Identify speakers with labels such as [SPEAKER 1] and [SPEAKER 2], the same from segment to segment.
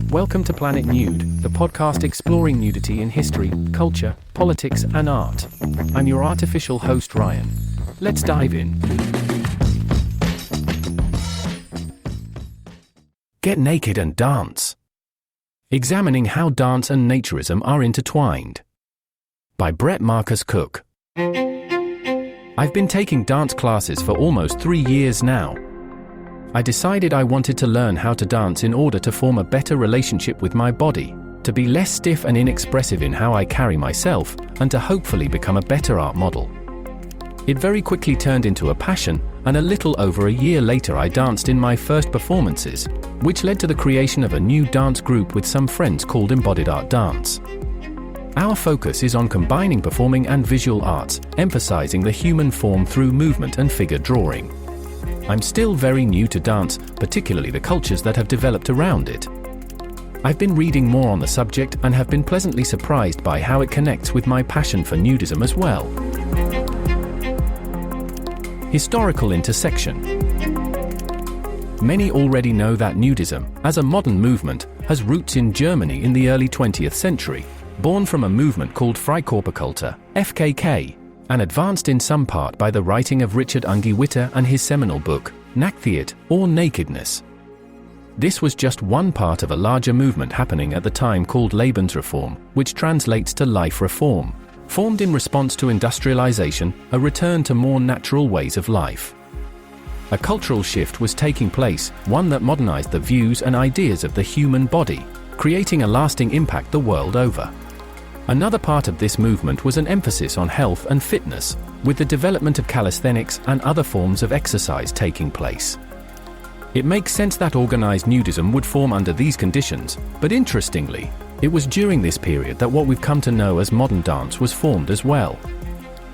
[SPEAKER 1] Welcome to Planet Nude, the podcast exploring nudity in history, culture, politics, and art. I'm your artificial host, Ryan. Let's dive in. Get naked and dance. Examining how dance and naturism are intertwined. By Brett Marcus Cook. I've been taking dance classes for almost 3 years now. I decided I wanted to learn how to dance in order to form a better relationship with my body, to be less stiff and inexpressive in how I carry myself, and to hopefully become a better art model. It very quickly turned into a passion, and a little over a year later I danced in my first performances, which led to the creation of a new dance group with some friends called Embodied Art Dance. Our focus is on combining performing and visual arts, emphasizing the human form through movement and figure drawing. I'm still very new to dance, particularly the cultures that have developed around it. I've been reading more on the subject and have been pleasantly surprised by how it connects with my passion for nudism as well. Historical intersection. Many already know that nudism, as a modern movement, has roots in Germany in the early 20th century, born from a movement called Freikörperkultur, FKK, and advanced in some part by the writing of Richard Unge Witter and his seminal book, Nacktheit, or Nakedness. This was just one part of a larger movement happening at the time called Lebensreform, which translates to life reform, formed in response to industrialization, a return to more natural ways of life. A cultural shift was taking place, one that modernized the views and ideas of the human body, creating a lasting impact the world over. Another part of this movement was an emphasis on health and fitness, with the development of calisthenics and other forms of exercise taking place. It makes sense that organized nudism would form under these conditions, but interestingly, it was during this period that what we've come to know as modern dance was formed as well.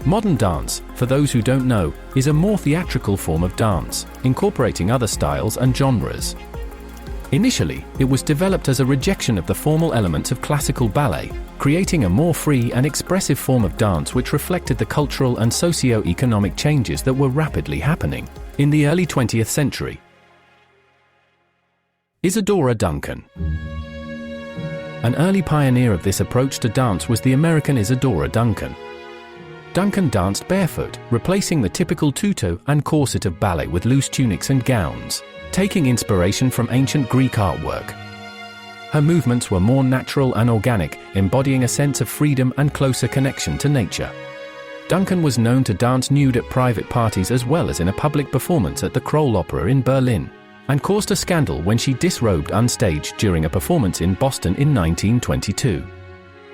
[SPEAKER 1] Modern dance, for those who don't know, is a more theatrical form of dance, incorporating other styles and genres. Initially, it was developed as a rejection of the formal elements of classical ballet, creating a more free and expressive form of dance which reflected the cultural and socio-economic changes that were rapidly happening in the early 20th century. Isadora Duncan. An early pioneer of this approach to dance was the American Isadora Duncan. Duncan danced barefoot, replacing the typical tutu and corset of ballet with loose tunics and gowns, taking inspiration from ancient Greek artwork. Her movements were more natural and organic, embodying a sense of freedom and closer connection to nature. Duncan was known to dance nude at private parties as well as in a public performance at the Kroll Opera in Berlin, and caused a scandal when she disrobed unstaged during a performance in Boston in 1922.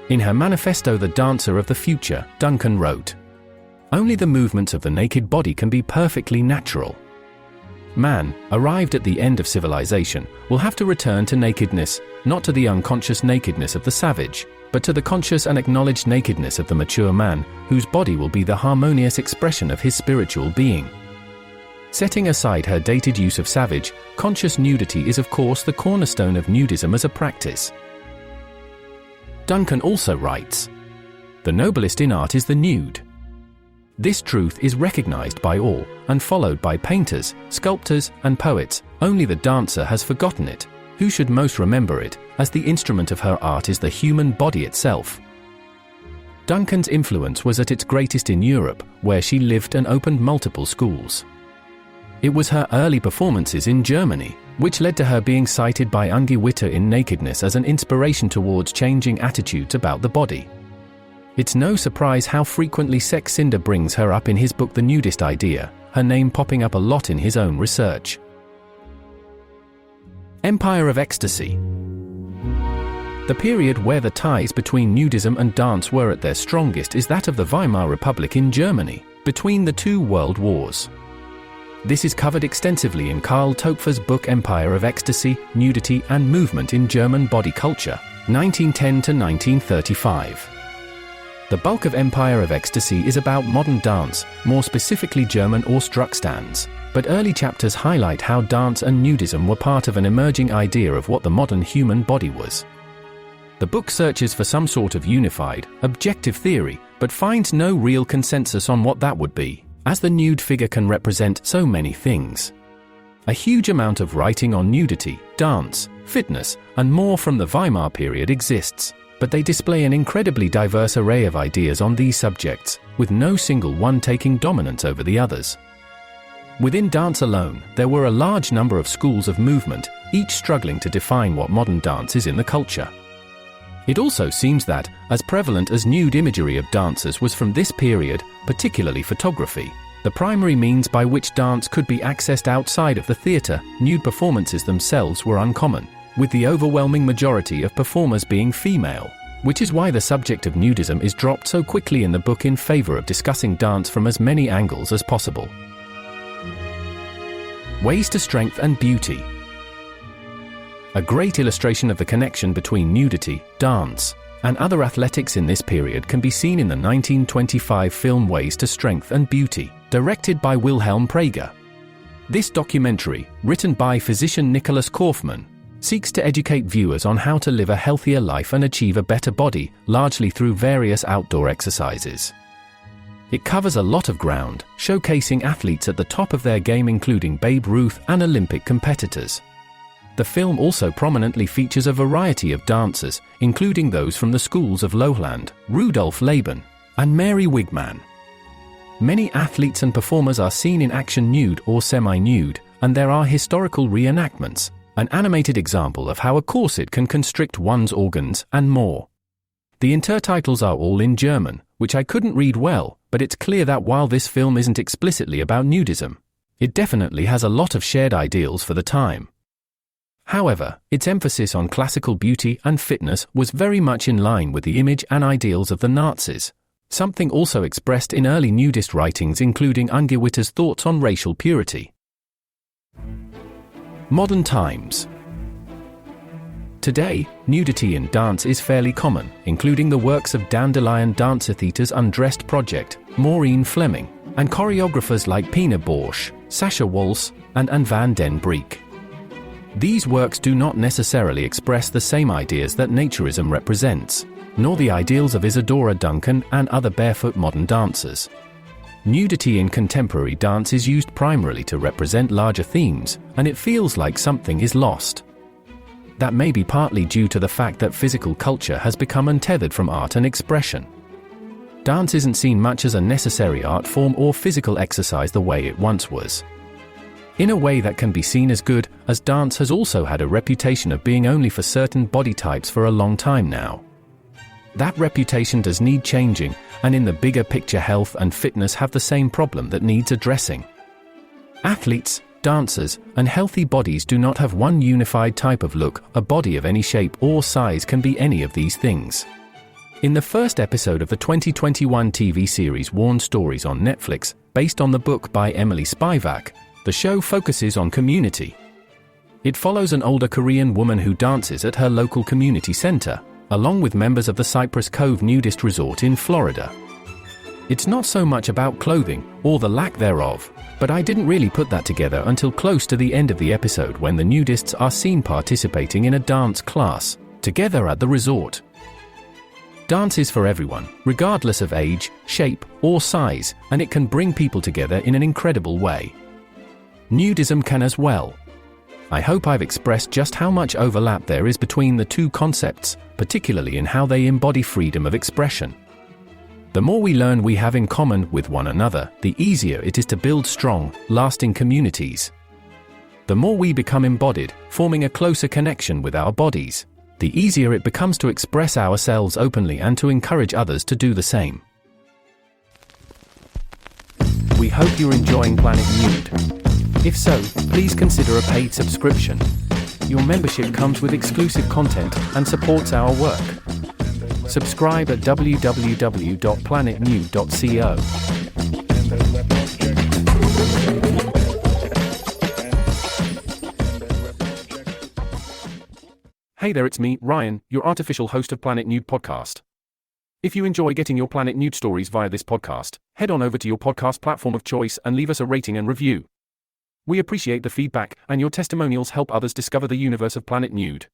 [SPEAKER 1] In her manifesto The Dancer of the Future, Duncan wrote, "Only the movements of the naked body can be perfectly natural. Man, arrived at the end of civilization, will have to return to nakedness, not to the unconscious nakedness of the savage, but to the conscious and acknowledged nakedness of the mature man, whose body will be the harmonious expression of his spiritual being." Setting aside her dated use of savage, conscious nudity is of course the cornerstone of nudism as a practice. Duncan also writes, "The noblest in art is the nude. This truth is recognized by all, and followed by painters, sculptors, and poets. Only the dancer has forgotten it, who should most remember it, as the instrument of her art is the human body itself." Duncan's influence was at its greatest in Europe, where she lived and opened multiple schools. It was her early performances in Germany, which led to her being cited by Unge Witter in Nakedness as an inspiration towards changing attitudes about the body. It's no surprise how frequently Sexinder brings her up in his book The Nudist Idea, her name popping up a lot in his own research. Empire of Ecstasy. The period where the ties between nudism and dance were at their strongest is that of the Weimar Republic in Germany, between the two world wars. This is covered extensively in Karl Topfer's book Empire of Ecstasy, Nudity and Movement in German Body Culture, 1910 to 1935. The bulk of Empire of Ecstasy is about modern dance, more specifically German Ausdrucksstanz, but early chapters highlight how dance and nudism were part of an emerging idea of what the modern human body was. The book searches for some sort of unified, objective theory, but finds no real consensus on what that would be, as the nude figure can represent so many things. A huge amount of writing on nudity, dance, fitness, and more from the Weimar period exists, but they display an incredibly diverse array of ideas on these subjects, with no single one taking dominance over the others. Within dance alone, there were a large number of schools of movement, each struggling to define what modern dance is in the culture. It also seems that, as prevalent as nude imagery of dancers was from this period, particularly photography, the primary means by which dance could be accessed outside of the theatre, nude performances themselves were uncommon, with the overwhelming majority of performers being female, which is why the subject of nudism is dropped so quickly in the book in favour of discussing dance from as many angles as possible. Ways to strength and beauty. A great illustration of the connection between nudity, dance, and other athletics in this period can be seen in the 1925 film Ways to Strength and Beauty, directed by Wilhelm Prager. This documentary, written by physician Nicholas Kaufman, seeks to educate viewers on how to live a healthier life and achieve a better body, largely through various outdoor exercises. It covers a lot of ground, showcasing athletes at the top of their game including Babe Ruth and Olympic competitors. The film also prominently features a variety of dancers, including those from the schools of Lowland, Rudolf Laban, and Mary Wigman. Many athletes and performers are seen in action nude or semi-nude, and there are historical reenactments, an animated example of how a corset can constrict one's organs, and more. The intertitles are all in German, which I couldn't read well, but it's clear that while this film isn't explicitly about nudism, it definitely has a lot of shared ideals for the time. However, its emphasis on classical beauty and fitness was very much in line with the image and ideals of the Nazis, something also expressed in early nudist writings including Ungewitter's thoughts on racial purity. Modern times. Today, nudity in dance is fairly common, including the works of Dandelion Dancer Theatre's Undressed Project, Maureen Fleming, and choreographers like Pina Bausch, Sasha Waltz, and Anne van den Broek. These works do not necessarily express the same ideas that naturism represents, nor the ideals of Isadora Duncan and other barefoot modern dancers. Nudity in contemporary dance is used primarily to represent larger themes, and it feels like something is lost. That may be partly due to the fact that physical culture has become untethered from art and expression. Dance isn't seen much as a necessary art form or physical exercise the way it once was. In a way that can be seen as good, as dance has also had a reputation of being only for certain body types for a long time now. That reputation does need changing, and in the bigger picture health and fitness have the same problem that needs addressing. Athletes, dancers, and healthy bodies do not have one unified type of look. A body of any shape or size can be any of these things. In the first episode of the 2021 TV series Worn Stories on Netflix, based on the book by Emily Spivak, the show focuses on community. It follows an older Korean woman who dances at her local community center, along with members of the Cypress Cove nudist resort in Florida. It's not so much about clothing, or the lack thereof, but I didn't really put that together until close to the end of the episode when the nudists are seen participating in a dance class, together at the resort. Dance is for everyone, regardless of age, shape, or size, and it can bring people together in an incredible way. Nudism can as well. I hope I've expressed just how much overlap there is between the two concepts, particularly in how they embody freedom of expression. The more we learn we have in common with one another, the easier it is to build strong, lasting communities. The more we become embodied, forming a closer connection with our bodies, the easier it becomes to express ourselves openly and to encourage others to do the same. We hope you're enjoying Planet Nude. If so, please consider a paid subscription. Your membership comes with exclusive content and supports our work. Subscribe at www.planetnude.co. Hey there, it's me, Ryan, your artificial host of Planet Nude Podcast. If you enjoy getting your Planet Nude stories via this podcast, head on over to your podcast platform of choice and leave us a rating and review. We appreciate the feedback, and your testimonials help others discover the universe of Planet Nude.